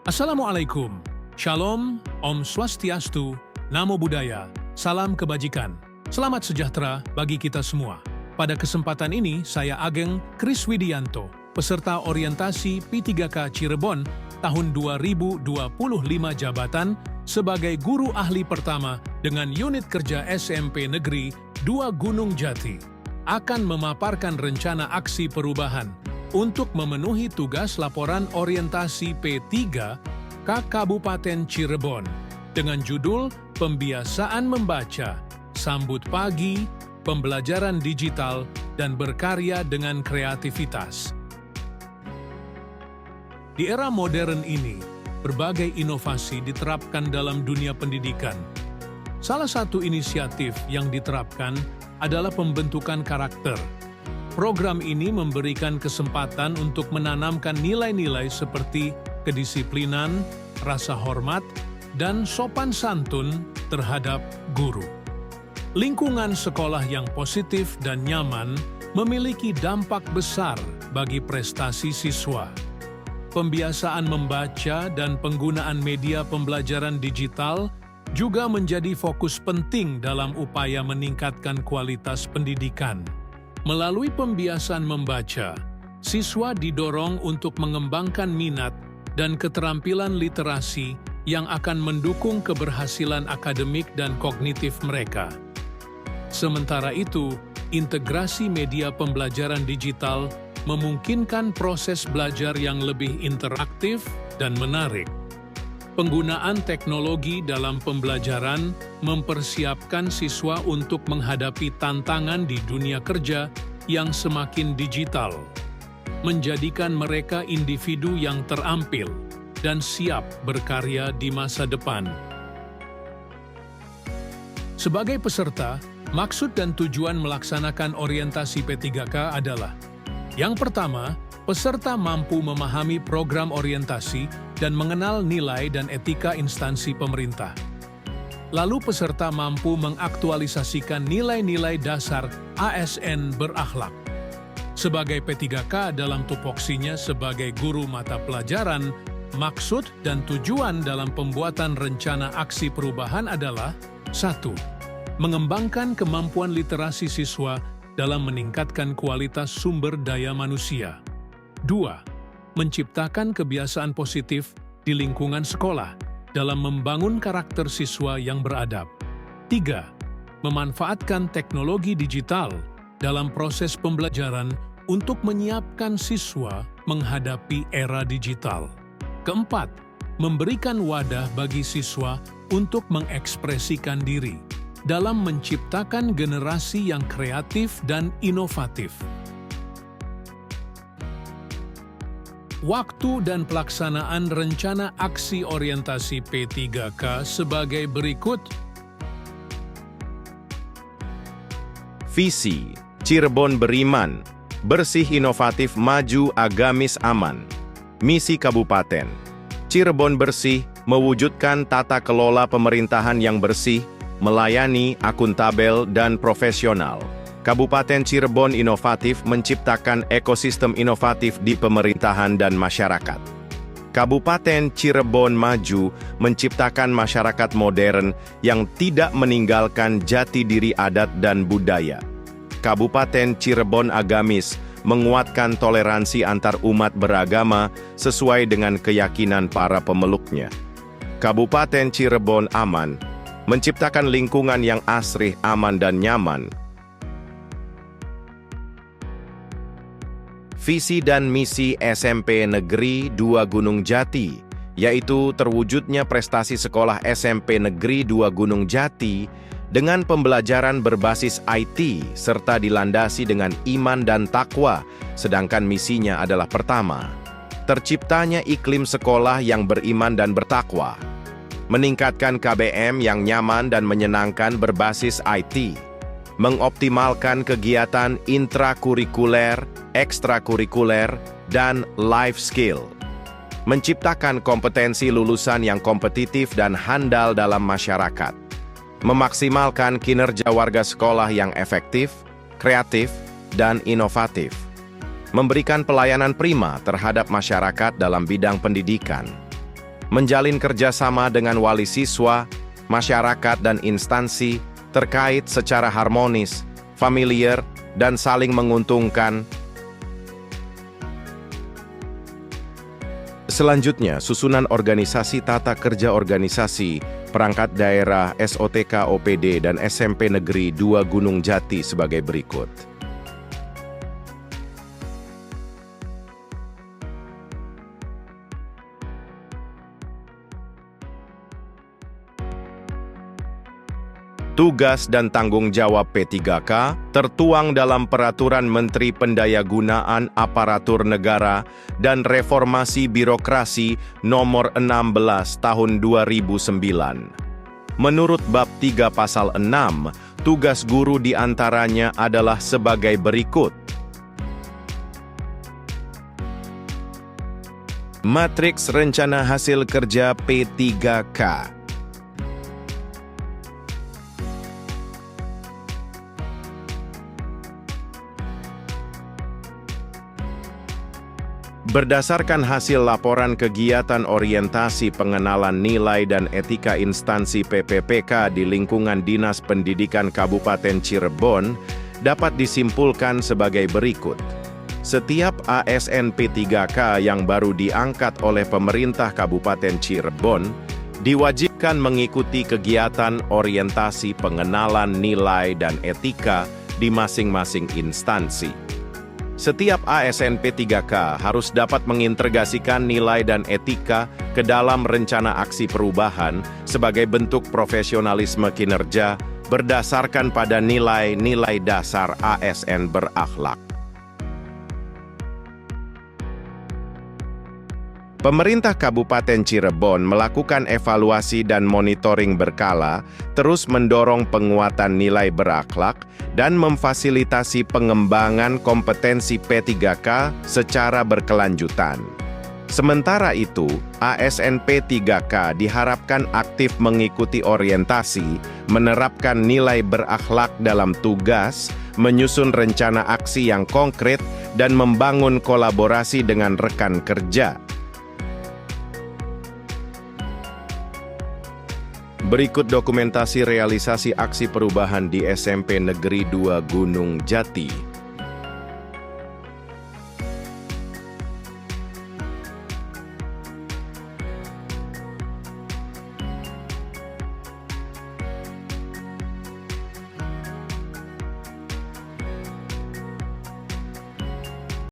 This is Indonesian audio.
Assalamualaikum, Shalom, Om Swastiastu, Namo Buddhaya, Salam Kebajikan, Selamat Sejahtera bagi kita semua. Pada kesempatan ini, saya Ageng Kris Widianto, peserta orientasi P3K Cirebon tahun 2025 jabatan sebagai guru ahli pertama dengan unit kerja SMP Negeri 2 Gunung Jati, akan memaparkan rencana aksi perubahan untuk memenuhi tugas laporan orientasi P3 K Kabupaten Cirebon dengan judul Pembiasaan Membaca, Sambut Pagi, Pembelajaran Digital, dan Berkarya dengan Kreativitas. Di era modern ini, berbagai inovasi diterapkan dalam dunia pendidikan. Salah satu inisiatif yang diterapkan adalah pembentukan karakter. Program ini memberikan kesempatan untuk menanamkan nilai-nilai seperti kedisiplinan, rasa hormat, dan sopan santun terhadap guru. Lingkungan sekolah yang positif dan nyaman memiliki dampak besar bagi prestasi siswa. Pembiasaan membaca dan penggunaan media pembelajaran digital juga menjadi fokus penting dalam upaya meningkatkan kualitas pendidikan. Melalui pembiasaan membaca, siswa didorong untuk mengembangkan minat dan keterampilan literasi yang akan mendukung keberhasilan akademik dan kognitif mereka. Sementara itu, integrasi media pembelajaran digital memungkinkan proses belajar yang lebih interaktif dan menarik. Penggunaan teknologi dalam pembelajaran mempersiapkan siswa untuk menghadapi tantangan di dunia kerja yang semakin digital, menjadikan mereka individu yang terampil dan siap berkarya di masa depan. Sebagai peserta, maksud dan tujuan melaksanakan orientasi P3K adalah: yang pertama, peserta mampu memahami program orientasi dan mengenal nilai dan etika instansi pemerintah. Lalu peserta mampu mengaktualisasikan nilai-nilai dasar ASN berakhlak. Sebagai P3K dalam tupoksinya sebagai guru mata pelajaran, maksud dan tujuan dalam pembuatan rencana aksi perubahan adalah: 1. Mengembangkan kemampuan literasi siswa dalam meningkatkan kualitas sumber daya manusia. 2. Menciptakan kebiasaan positif di lingkungan sekolah dalam membangun karakter siswa yang beradab. 3. Memanfaatkan teknologi digital dalam proses pembelajaran untuk menyiapkan siswa menghadapi era digital. 4. Memberikan wadah bagi siswa untuk mengekspresikan diri dalam menciptakan generasi yang kreatif dan inovatif. Waktu dan pelaksanaan rencana aksi orientasi P3K sebagai berikut. Visi: Cirebon beriman, bersih inovatif maju agamis aman. Misi Kabupaten: Cirebon bersih, mewujudkan tata kelola pemerintahan yang bersih, melayani, akuntabel, dan profesional. Kabupaten Cirebon inovatif menciptakan ekosistem inovatif di pemerintahan dan masyarakat. Kabupaten Cirebon maju menciptakan masyarakat modern yang tidak meninggalkan jati diri adat dan budaya. Kabupaten Cirebon agamis menguatkan toleransi antar umat beragama sesuai dengan keyakinan para pemeluknya. Kabupaten Cirebon aman menciptakan lingkungan yang asri, aman, dan nyaman. Visi dan misi SMP Negeri 2 Gunung Jati, yaitu terwujudnya prestasi sekolah SMP Negeri 2 Gunung Jati dengan pembelajaran berbasis IT serta dilandasi dengan iman dan takwa, sedangkan misinya adalah: pertama, terciptanya iklim sekolah yang beriman dan bertakwa, meningkatkan KBM yang nyaman dan menyenangkan berbasis IT, mengoptimalkan kegiatan intrakurikuler, ekstrakurikuler, dan life skill, menciptakan kompetensi lulusan yang kompetitif dan handal dalam masyarakat, memaksimalkan kinerja warga sekolah yang efektif, kreatif, dan inovatif, memberikan pelayanan prima terhadap masyarakat dalam bidang pendidikan, menjalin kerjasama dengan wali siswa, masyarakat dan instansi terkait secara harmonis, familiar, dan saling menguntungkan. Selanjutnya, susunan organisasi tata kerja organisasi, perangkat daerah, SOTK, OPD, dan SMP Negeri 2 Gunung Jati sebagai berikut. Tugas dan tanggung jawab P3K tertuang dalam Peraturan Menteri Pendayagunaan Aparatur Negara dan Reformasi Birokrasi Nomor 16 Tahun 2009. Menurut Bab 3 Pasal 6, tugas guru diantaranya adalah sebagai berikut. Matriks Rencana Hasil Kerja P3K. Berdasarkan hasil laporan kegiatan orientasi pengenalan nilai dan etika instansi PPPK di lingkungan Dinas Pendidikan Kabupaten Cirebon, dapat disimpulkan sebagai berikut. Setiap ASN P3K yang baru diangkat oleh pemerintah Kabupaten Cirebon, diwajibkan mengikuti kegiatan orientasi pengenalan nilai dan etika di masing-masing instansi. Setiap ASN P3K harus dapat mengintegrasikan nilai dan etika ke dalam rencana aksi perubahan sebagai bentuk profesionalisme kinerja berdasarkan pada nilai-nilai dasar ASN berakhlak. Pemerintah Kabupaten Cirebon melakukan evaluasi dan monitoring berkala, terus mendorong penguatan nilai berakhlak, dan memfasilitasi pengembangan kompetensi P3K secara berkelanjutan. Sementara itu, ASN P3K diharapkan aktif mengikuti orientasi, menerapkan nilai berakhlak dalam tugas, menyusun rencana aksi yang konkret, dan membangun kolaborasi dengan rekan kerja. Berikut dokumentasi realisasi aksi perubahan di SMP Negeri 2 Gunung Jati.